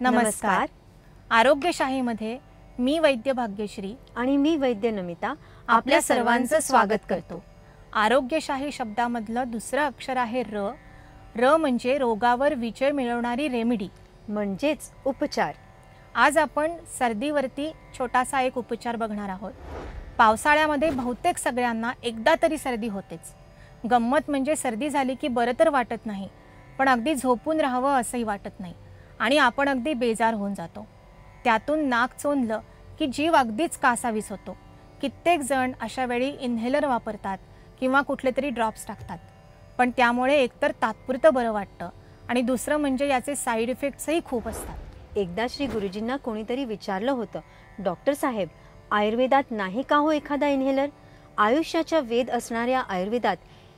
नमस्कार. आरोग्यशाहीमध्ये मी वैद्य भाग्यश्री आणि मी वैद्य नमिता आपल्या सर्वांचं स्वागत करतो. आरोग्यशाही शब्दामधलं दुसरं अक्षर आहे र. र म्हणजे रोगावर विजय मिळवणारी रेमेडी म्हणजेच उपचार. आज आपण सर्दीवरती छोटासा एक उपचार बघणार आहोत. पावसाळ्यामध्ये बहुतेक सगळ्यांना एकदा तरी सर्दी होतेच. गंमत म्हणजे सर्दी झाली की बरं तर वाटत नाही, पण अगदी झोपून राहावं असंही वाटत नाही आणि आपण अगदी बेजार होऊन जातो. त्यातून नाक चोंदलं की जीव अगदीच कासावीस होतो. कित्येक जण अशा वेळी इन्हेलर वापरतात किंवा कुठले तरी ड्रॉप्स टाकतात, पण त्यामुळे एकतर तात्पुरतं बरं वाटतं आणि दुसरं म्हणजे याचे साईड इफेक्ट्सही खूप असतात. एकदा श्री गुरुजींना कोणीतरी विचारलं होतं, डॉक्टर साहेब, आयुर्वेदात नाही का हो एखादा इन्हेलर? आयुष्याच्या वेद असणाऱ्या आयुर्वेदात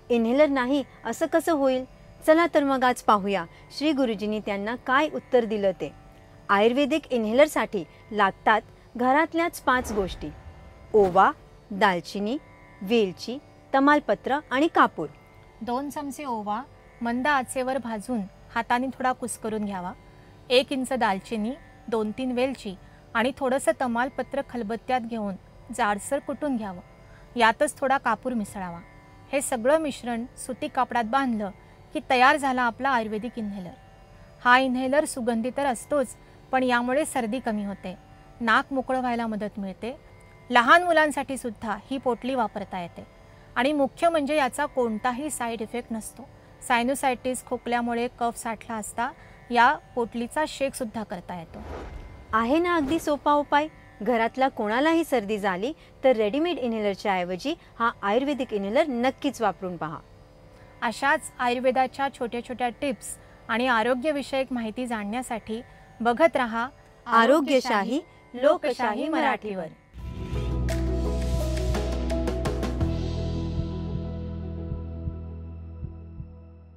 इन्हेलर नाही असं कसं होईल? चला तर मग आज पाहूया श्री गुरुजींनी त्यांना काय उत्तर दिलं ते. आयुर्वेदिक इन्हेलरसाठी लागतात घरातल्याच 5 गोष्टी: ओवा, दालचिनी, वेलची, तमालपत्र आणि कापूर. 2 चमचे ओवा मंद आचेवर भाजून हाताने थोडा कुस्करून घ्यावा. 1 इंच दालचिनी, 2-3 वेलची आणि थोडंसं तमालपत्र खलबत्त्यात घेऊन जाडसर कुटून घ्यावं. यातच थोडा कापूर मिसळावा. हे सगळं मिश्रण सुती कापडात बांधलं की तयार झाला आपला आयुर्वेदिक इन्हेलर. हा इन्हेलर सुगंधी तर असतोच, पण यामुळे सर्दी कमी होते, नाक मोकळं व्हायला मदत मिळते. लहान मुलांसाठी सुद्धा ही पोटली वापरता येते आणि मुख्य म्हणजे याचा कोणताही साईड इफेक्ट नसतो. सायनुसायटिस, खोकल्यामुळे कफ साठला असता या पोटलीचा शेकसुद्धा करता येतो. आहे ना अगदी सोपा उपाय. घरातला कोणालाही सर्दी झाली तर रेडीमेड इन्हेलरच्या ऐवजी हा आयुर्वेदिक इन्हेलर नक्कीच वापरून पहा. अशाच आयुर्वेदाच्या छोट्या छोट्या टिप्स आणि आरोग्यविषयक माहिती जाणण्यासाठी बघत रहा आरोग्यशाही लोकशाही मराठीवर.